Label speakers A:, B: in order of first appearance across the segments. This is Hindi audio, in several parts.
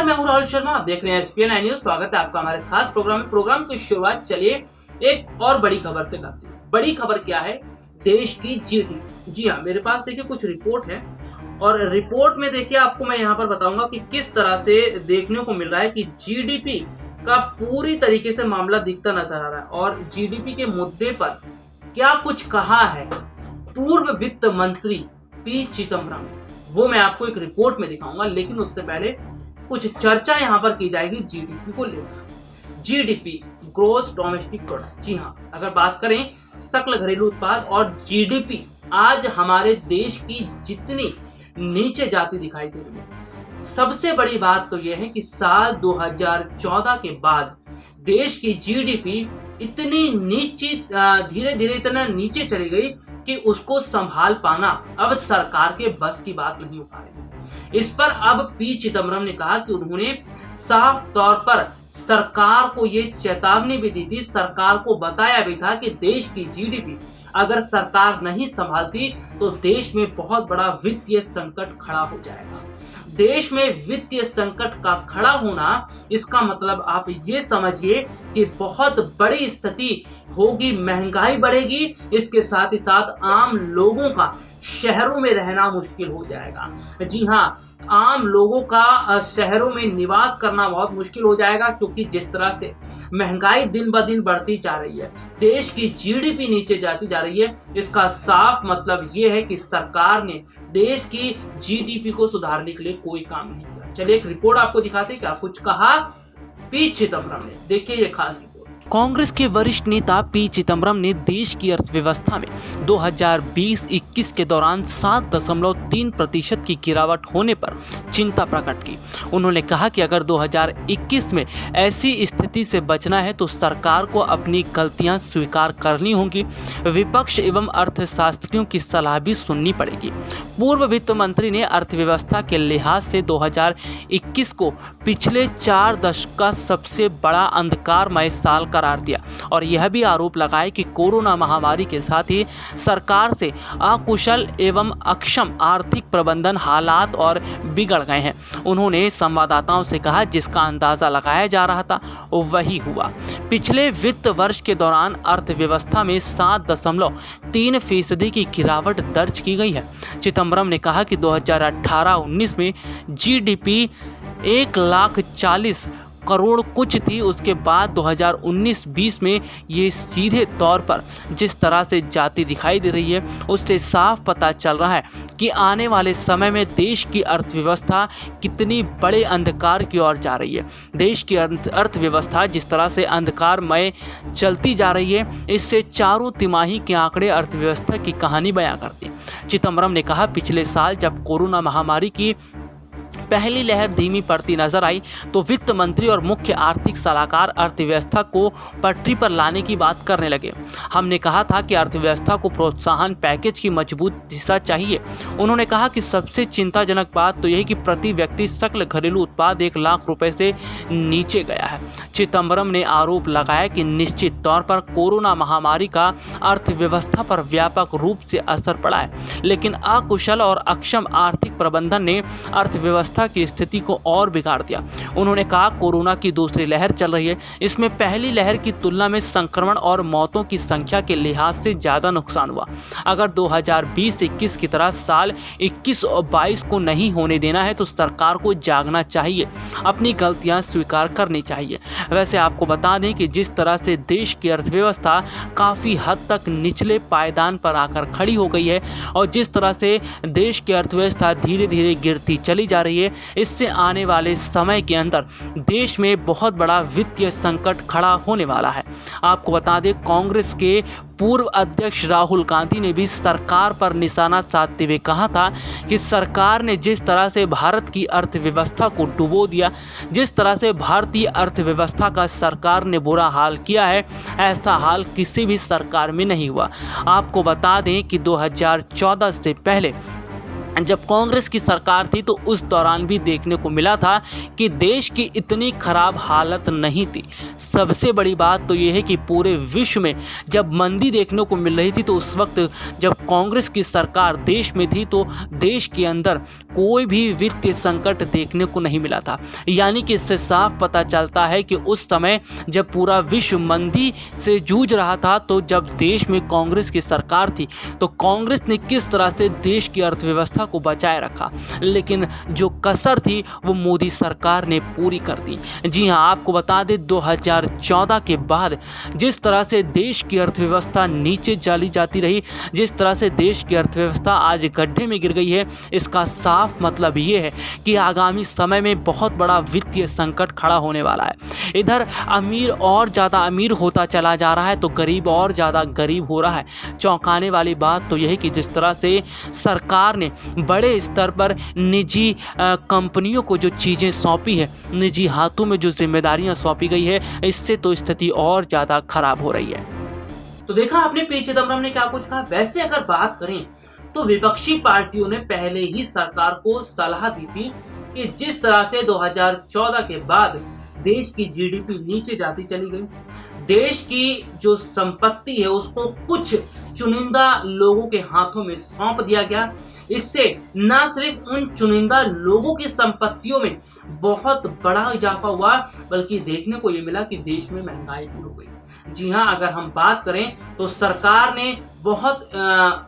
A: नमस्कार, मैं हूं राहुल शर्मा। आप देख रहे हैं एसपीएन न्यूज। स्वागत है आपका हमारे इस खास प्रोग्राम की शुरुआत चलिए एक और बड़ी खबर से करते हैं। बड़ी खबर क्या है? देश की जीडीपी। जी हाँ, मेरे पास देखिए कुछ रिपोर्ट है और रिपोर्ट में देखिए आपको मैं यहाँ पर बताऊंगा कि किस तरह से देखने को मिल रहा है कि जीडीपी का पूरी तरीके से मामला दिखता नजर आ रहा है। और जीडीपी के मुद्दे पर क्या कुछ कहा है पूर्व वित्त मंत्री पी चिदम्बरम, वो मैं आपको एक रिपोर्ट में दिखाऊंगा। लेकिन उससे पहले कुछ चर्चा यहाँ पर की जाएगी जीडीपी को लेकर। GDP, gross domestic product. जी हाँ, अगर बात करें सकल घरेलू उत्पाद और जीडीपी, आज हमारे देश की जितनी नीचे जाती दिखाई दे रही है। सबसे बड़ी बात तो यह है कि साल 2014 के बाद देश की जीडीपी इतनी नीचे धीरे धीरे इतना नीचे चली गई कि उसको संभाल पाना अब सरकार के बस की बात नहीं हो पा रही। इस पर अब पी चिदम्बरम ने कहा कि उन्होंने साफ तौर पर सरकार को ये चेतावनी भी दी थी, सरकार को बताया भी था कि देश की जीडीपी अगर सरकार नहीं संभालती तो देश में बहुत बड़ा वित्तीय संकट खड़ा हो जाएगा। देश में वित्तीय संकट का खड़ा होना, इसका मतलब आप ये समझिए कि बहुत बड़ी स्थिति होगी, महंगाई बढ़ेगी, इसके साथ ही साथ आम लोगों का शहरों में रहना मुश्किल हो जाएगा। जी हाँ, आम लोगों का शहरों में निवास करना बहुत मुश्किल हो जाएगा, क्योंकि जिस तरह से महंगाई दिन ब दिन बढ़ती जा रही है, देश की जीडीपी नीचे जाती जा रही है, इसका साफ मतलब ये है कि सरकार ने देश की जीडीपी को सुधारने के लिए कोई काम नहीं किया। चलिए एक रिपोर्ट आपको दिखाते हैं क्या कुछ कहा पी चिदम्बरम ने। देखिए ये खास रिपोर्ट।
B: कांग्रेस के वरिष्ठ नेता पी चिदम्बरम ने देश की अर्थव्यवस्था में 2020-21 के दौरान 7.3% की गिरावट होने पर चिंता प्रकट की। उन्होंने कहा कि अगर 2021 में ऐसी स्थिति से बचना है तो सरकार को अपनी गलतियां स्वीकार करनी होंगी, विपक्ष एवं अर्थशास्त्रियों की सलाह भी सुननी पड़ेगी। पूर्व वित्त मंत्री ने अर्थव्यवस्था के लिहाज से 2021 को पिछले 4 दशक का सबसे बड़ा अंधकारमय साल करार दिया और यह भी आरोप लगाया कि कोरोना महामारी के साथ ही सरकार से अकुशल एवं अक्षम आर्थिक प्रबंधन हालात और बिगड़ गए हैं। उन्होंने संवाददाताओं से कहा, जिसका अंदाजा लगाया जा रहा था वही हुआ। पिछले वित्त वर्ष के दौरान अर्थव्यवस्था में 7.3% की गिरावट दर्ज की गई है। चिदम्बरम ने कहा कि 2018-19 में जीडीपी 1,40,00,000 करोड़ कुछ थी। उसके बाद 2019-20 में ये सीधे तौर पर जिस तरह से जाती दिखाई दे रही है, उससे साफ पता चल रहा है कि आने वाले समय में देश की अर्थव्यवस्था कितनी बड़े अंधकार की ओर जा रही है। देश की अर्थव्यवस्था जिस तरह से अंधकारमय चलती जा रही है, इससे चारों तिमाही के आंकड़े अर्थव्यवस्था की कहानी बयां करते हैं। चिदम्बरम ने कहा, पिछले साल जब कोरोना महामारी की पहली लहर धीमी पड़ती नजर आई तो वित्त मंत्री और मुख्य आर्थिक सलाहकार अर्थव्यवस्था को पटरी पर लाने की बात करने लगे। हमने कहा था कि अर्थव्यवस्था को प्रोत्साहन पैकेज की मजबूत दिशा चाहिए। उन्होंने कहा कि सबसे चिंताजनक बात तो यही कि प्रति व्यक्ति सकल घरेलू उत्पाद 1 लाख रुपए से नीचे गया है। चिदम्बरम ने आरोप लगाया कि निश्चित तौर पर कोरोना महामारी का अर्थव्यवस्था पर व्यापक रूप से असर पड़ा है, लेकिन अकुशल और अक्षम आर्थिक प्रबंधन ने अर्थव्यवस्था की स्थिति को और बिगाड़ दिया। उन्होंने कहा, कोरोना की दूसरी लहर चल रही है, इसमें पहली लहर की तुलना में संक्रमण और मौतों की संख्या के लिहाज से ज़्यादा नुकसान हुआ। अगर 2020-21 की तरह साल 21 और 22 को नहीं होने देना है तो सरकार को जागना चाहिए, अपनी गलतियां स्वीकार करनी चाहिए। वैसे आपको बता दें कि जिस तरह से देश की अर्थव्यवस्था काफ़ी हद तक निचले पायदान पर आकर खड़ी हो गई है और जिस तरह से देश की अर्थव्यवस्था धीरे धीरे गिरती चली जा रही है, इससे आने वाले समय के अंदर देश में बहुत बड़ा वित्तीय संकट खड़ा होने वाला है। आपको बता दें, कांग्रेस के पूर्व अध्यक्ष राहुल गांधी ने भी सरकार पर निशाना साधते हुए कहा था कि सरकार ने जिस तरह से भारत की अर्थव्यवस्था को डुबो दिया, जिस तरह से भारतीय अर्थव्यवस्था का सरकार ने बुरा हाल किया है, ऐसा हाल किसी भी सरकार में नहीं हुआ। आपको बता दें कि 2014 से पहले जब कांग्रेस की सरकार थी तो उस दौरान भी देखने को मिला था कि देश की इतनी खराब हालत नहीं थी। सबसे बड़ी बात तो ये है कि पूरे विश्व में जब मंदी देखने को मिल रही थी तो उस वक्त जब कांग्रेस की सरकार देश में थी तो देश के अंदर कोई भी वित्तीय संकट देखने को नहीं मिला था। यानी कि इससे साफ पता चलता है कि उस समय जब पूरा विश्व मंदी से जूझ रहा था तो जब देश में कांग्रेस की सरकार थी तो कांग्रेस ने किस तरह से देश की अर्थव्यवस्था को बचाए रखा, लेकिन जो कसर थी वो मोदी सरकार ने पूरी कर दी। जी हां, आपको बता दें 2014 के बाद जिस तरह से देश की अर्थव्यवस्था नीचे चली जाती रही, जिस तरह से देश की अर्थव्यवस्था आज गड्ढे में गिर गई है, इसका साफ मतलब ये है कि आगामी समय में बहुत बड़ा वित्तीय संकट खड़ा होने वाला है। इधर अमीर और ज़्यादा अमीर होता चला जा रहा है तो गरीब और ज़्यादा गरीब हो रहा है। चौंकाने वाली बात तो यह है कि जिस तरह से सरकार ने बड़े स्तर पर निजी कंपनियों को जो चीज़ें सौंपी है, निजी हाथों में जो जिम्मेदारियां सौंपी गई है, इससे तो स्थिति और ज़्यादा खराब हो रही है।
A: तो देखा आपने पी चिदम्बरम ने क्या कुछ कहा। वैसे अगर बात करें तो विपक्षी पार्टियों ने पहले ही सरकार को सलाह दी थी कि जिस तरह से 2014 के बाद देश की जीडीपी नीचे जाती चली गई, देश की जो संपत्ति है उसको कुछ चुनिंदा लोगों के हाथों में सौंप दिया गया। इससे न सिर्फ उन चुनिंदा लोगों की संपत्तियों में बहुत बड़ा इजाफा हुआ बल्कि देखने को ये मिला कि देश में महंगाई भी हो गई। जी हाँ, अगर हम बात करें तो सरकार ने बहुत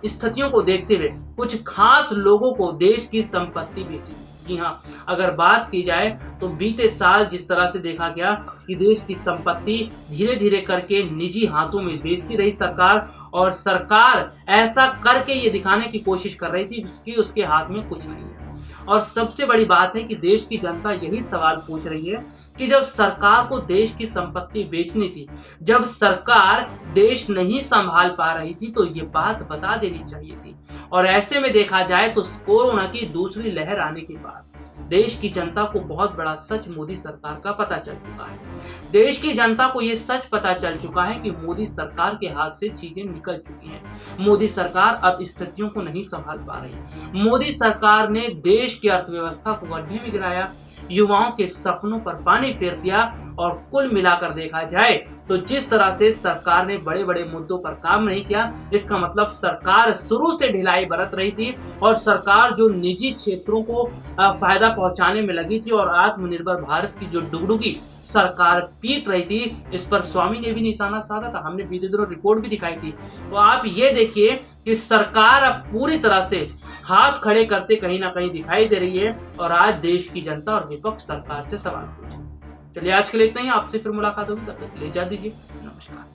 A: स्थितियों को देखते हुए कुछ खास लोगों को देश की संपत्ति बेची। जी हाँ, अगर बात की जाए तो बीते साल जिस तरह से देखा गया कि देश की संपत्ति धीरे धीरे करके निजी हाथों में बेचती रही सरकार, और सरकार ऐसा करके ये दिखाने की कोशिश कर रही थी कि उसके हाथ में कुछ नहीं है। और सबसे बड़ी बात है कि देश की जनता यही सवाल पूछ रही है कि जब सरकार को देश की संपत्ति बेचनी थी, जब सरकार देश नहीं संभाल पा रही थी तो ये बात बता देनी चाहिए थी। और ऐसे में देखा जाए तो कोरोना की दूसरी लहर आने के बाद देश की जनता को बहुत बड़ा सच मोदी सरकार का पता चल चुका है। देश की जनता को ये सच पता चल चुका है कि मोदी सरकार के हाथ से चीजें निकल चुकी हैं। मोदी सरकार अब स्थितियों को नहीं संभाल पा रही। मोदी सरकार ने देश की अर्थव्यवस्था को गड्ढे में गिराया, युवाओं के सपनों पर पानी फेर दिया, और कुल मिलाकर देखा जाए तो जिस तरह से सरकार ने बड़े बड़े मुद्दों पर काम नहीं किया, इसका मतलब सरकार शुरू से ढिलाई बरत रही थी और सरकार जो निजी क्षेत्रों को फायदा पहुंचाने में लगी थी और आत्मनिर्भर भारत की जो डुगडुगी सरकार पीट रही थी, इस पर स्वामी ने भी निशाना साधा था। हमने बीते दिनों रिपोर्ट भी दिखाई थी। तो आप ये देखिए कि सरकार अब पूरी तरह से हाथ खड़े करते कहीं ना कहीं दिखाई दे रही है और आज देश की जनता और विपक्ष सरकार से सवाल पूछे। चलिए आज के लिए इतना ही, आपसे फिर मुलाकात होगी, तब तक ले जा दीजिए, नमस्कार।